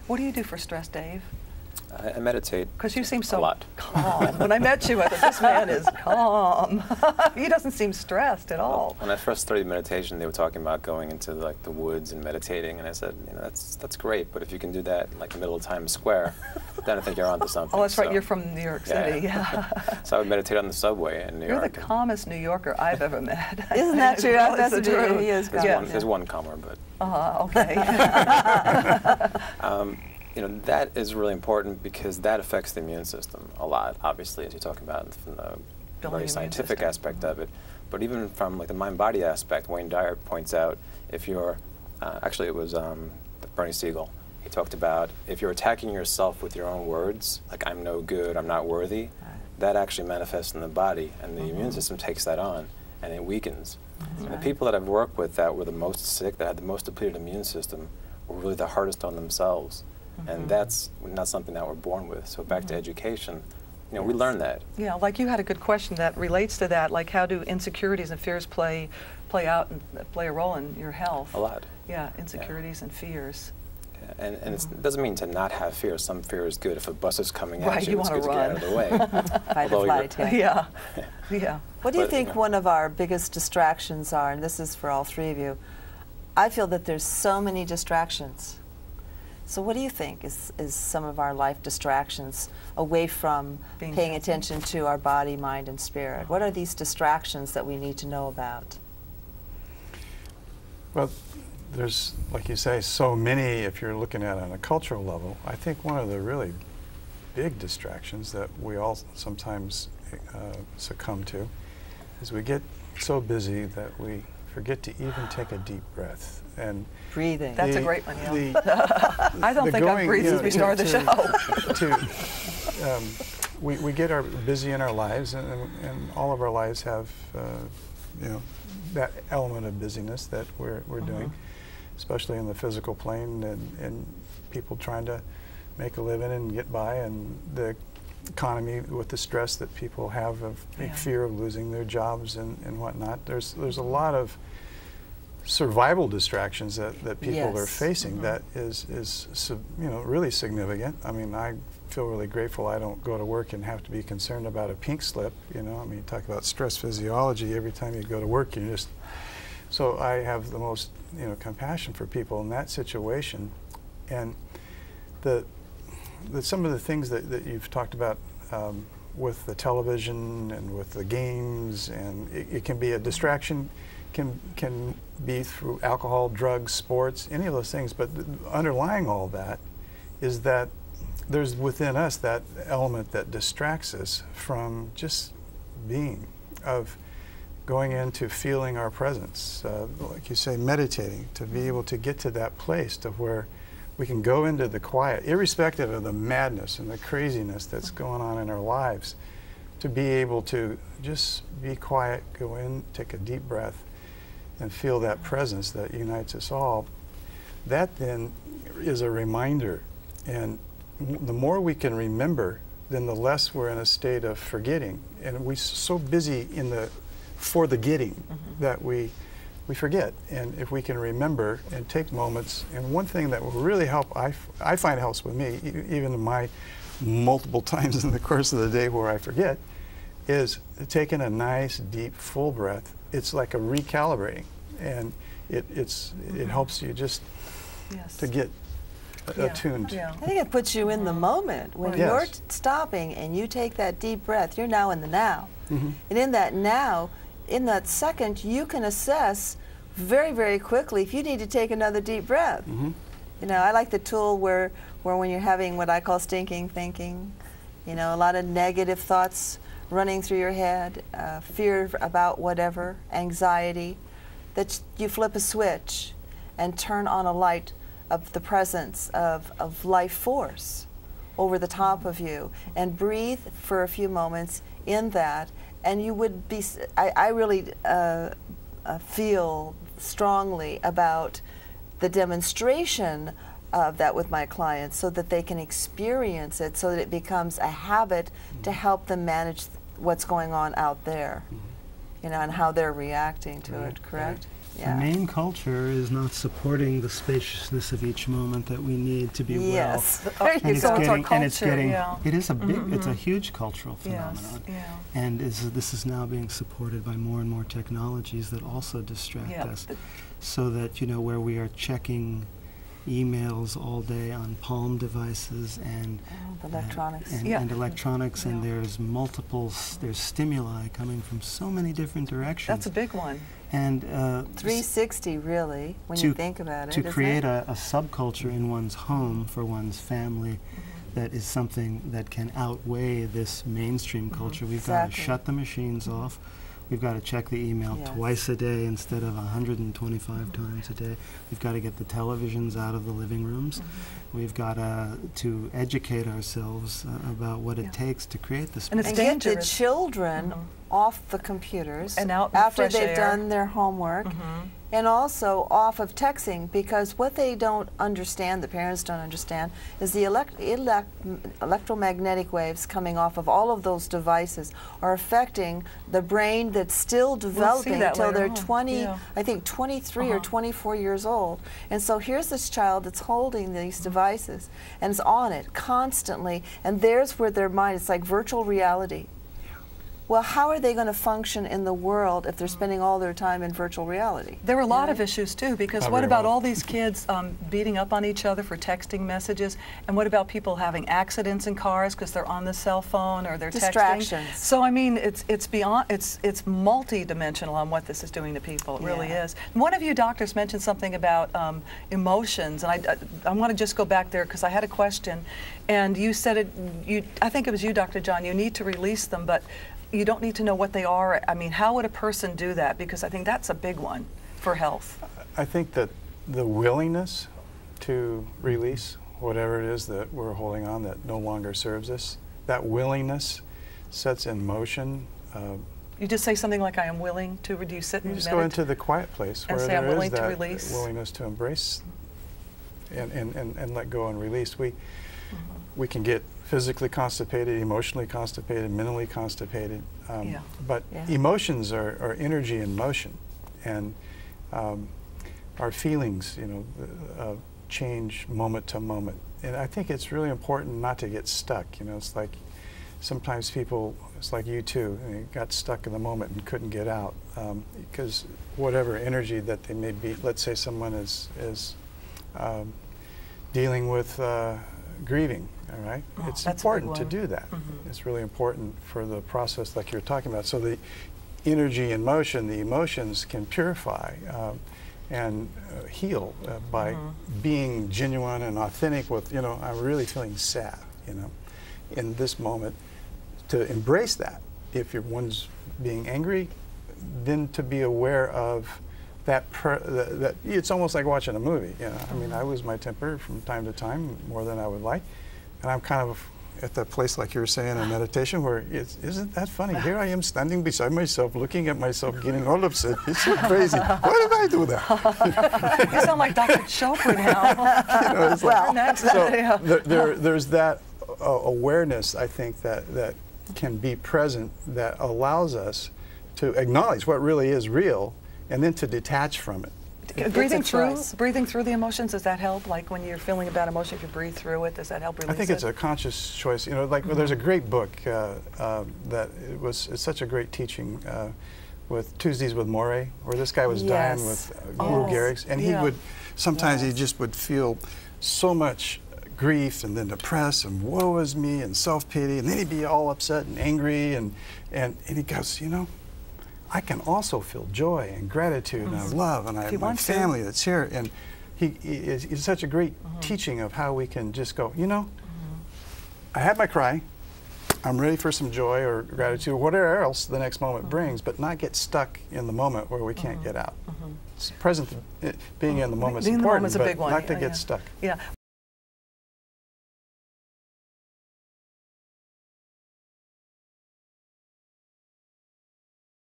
What do you do for stress, Dave? I meditate. Because you seem so a lot. calm. When I met you, I thought, this man is calm. He doesn't seem stressed at all. When I first studied meditation, they were talking about going into like the woods and meditating, and I said, you know, that's great, but if you can do that in like the middle of Times Square, then I think you're onto something. Oh, that's right. So, You're from New York City. Yeah. So I would meditate on the subway in New York. You're the calmest New Yorker I've ever met. Isn't that true? That's the true. truth. He is calm. There's one calmer, but. Okay. You know, that is really important because that affects the immune system a lot, obviously, as you talk about from the very scientific aspect of it. But even from like the mind-body aspect, Wayne Dyer points out if you're, actually it was Bernie Siegel, he talked about if you're attacking yourself with your own words, like I'm no good, I'm not worthy, that actually manifests in the body, and the immune system takes that on, and it weakens. And the people that I've worked with that were the most sick, that had the most depleted immune system, were really the hardest on themselves. And that's not something that we're born with. So back to education, you know, we learn that. Yeah, like you had a good question that relates to that, like how do insecurities and fears play out and play a role in your health? A lot. Yeah, insecurities and fears. Yeah, and it doesn't mean to not have fear. Some fear is good. If a bus is coming at you, it's good to get out of the way. Fight or flight, yeah. Yeah. What do you think one of our biggest distractions are, and this is for all three of you? I feel that there's so many distractions. So what do you think is some of our life distractions away from paying attention to our body, mind, and spirit? What are these distractions that we need to know about? Well, there's, like you say, so many if you're looking at it on a cultural level. I think one of the really big distractions that we all sometimes succumb to is we get so busy that we forget to even take a deep breath. And breathing. That's a great one, yeah. I don't think I've breathed since we started the show. We get busy in our lives, and all of our lives have you know, that element of busyness that we're doing, especially in the physical plane, and people trying to make a living and get by, and the economy with the stress that people have of fear of losing their jobs and whatnot. There's a lot of survival distractions that people are facing that is you know, really significant. I mean, I feel really grateful I don't go to work and have to be concerned about a pink slip, you know. I mean, talk about stress physiology. Every time you go to work, you just, so I have the most, you know, compassion for people in that situation. And some of the things that you've talked about with the television and with the games, and it can be a distraction, can be through alcohol, drugs, sports, any of those things, but underlying all that is that there's within us that element that distracts us from just being, of going into feeling our presence, like you say, meditating, to be able to get to that place to where we can go into the quiet, irrespective of the madness and the craziness that's going on in our lives, to be able to just be quiet, go in, take a deep breath, and feel that presence that unites us all. That then is a reminder, and the more we can remember, then the less we're in a state of forgetting. And we're so busy in for the getting that we forget. And if we can remember and take moments, and one thing that will really help, I find helps with me, even in my multiple times in the course of the day where I forget, is taking a nice, deep, full breath. It's like a recalibrating, and it helps you just to get attuned. I think it puts you in the moment. When you're stopping and you take that deep breath, you're now in the now. And in that now, in that second, you can assess very, very quickly if you need to take another deep breath. You know, I like the tool where when you're having what I call stinking thinking, you know, a lot of negative thoughts running through your head, fear about whatever, anxiety, that you flip a switch and turn on a light of the presence of life force over the top of you, and breathe for a few moments in that, and you would be, I really feel strongly about the demonstration of that with my clients, so that they can experience it, so that it becomes a habit to help them manage what's going on out there, you know, and how they're reacting to it, correct? Yeah. The main culture is not supporting the spaciousness of each moment that we need to be yes. well. There you go. And it's getting, yeah. it is a big, it's a huge cultural phenomenon. Yes, yeah. And this is now being supported by more and more technologies that also distract us. So that, you know, where we are checking emails all day on palm devices and electronics, and electronics, and there's there's stimuli coming from so many different directions. That's a big one. And 360, really, when you think about it. To create a subculture in one's home for one's family, that is something that can outweigh this mainstream culture. We've got to shut the machines off. We've got to check the email twice a day instead of 125 times a day. We've got to get the televisions out of the living rooms. We've got to educate ourselves about what it takes to create this. And it's and dangerous. Get the children off the computers and out in after fresh they've air. done their homework. And also off of texting, because what they don't understand, the parents don't understand, is the electromagnetic waves coming off of all of those devices are affecting the brain that's still developing until they're 20, I think 23 or 24 years old. And so here's this child that's holding these devices and is on it constantly, and there's where their mind, it's like virtual reality. Well, how are they going to function in the world if they're spending all their time in virtual reality? There are a lot of issues too, because what about all these kids beating up on each other for texting messages, and what about people having accidents in cars because they're on the cell phone or they're distractions. texting? So I mean, it's beyond, it's multi-dimensional on what this is doing to people. It really is. One of you doctors mentioned something about emotions, and I want to just go back there because I had a question, and you said I think it was you, Dr. John. You need to release them, but you don't need to know what they are. I mean, how would a person do that? Because I think that's a big one for health. I think that the willingness to release whatever it is that we're holding on that no longer serves us, that willingness sets in motion. You just say something like, I am willing to, or do you sit and just go into the quiet place and where say, I'm there willing is to that release. willingness to embrace and let go and release. We can get physically constipated, emotionally constipated, mentally constipated. But emotions are energy in motion, and our feelings, you know, change moment to moment. And I think it's really important not to get stuck. You know, it's like sometimes people, it's like you too, you got stuck in the moment and couldn't get out because whatever energy that they may be. Let's say someone is dealing with grieving. All right, it's important to do that. It's really important for the process like you're talking about. So the energy in motion, the emotions can purify and heal by being genuine and authentic with, you know, I'm really feeling sad, you know, in this moment. To embrace that. If one's being angry, then to be aware of that it's almost like watching a movie. You know, I mean, I lose my temper from time to time more than I would like. And I'm kind of at that place, like you were saying, in meditation, where isn't that funny? Here I am standing beside myself, looking at myself, getting all upset. It's so crazy. Why did I do that? You sound like Dr. Chopra now. You know, it's like, there's that awareness, I think, that can be present that allows us to acknowledge what really is real and then to detach from it. Breathing through the emotions, does that help? Like when you're feeling a bad emotion, if you breathe through it, does that help release it? I think it's a conscious choice. You know, like there's a great book that it's such a great teaching with Tuesdays with Morey, where this guy was dying with Lou Gehrig's, and he would sometimes he just would feel so much grief and then depressed and woe is me and self-pity, and then he'd be all upset and angry, and he goes, you know, I can also feel joy and gratitude and love, and I have my family that's here. And it's such a great teaching of how we can just go, you know, I had my cry, I'm ready for some joy or gratitude or whatever else the next moment brings, but not get stuck in the moment where we can't get out. It's present, being in the moment is important, a big one. Not to get stuck. Yeah.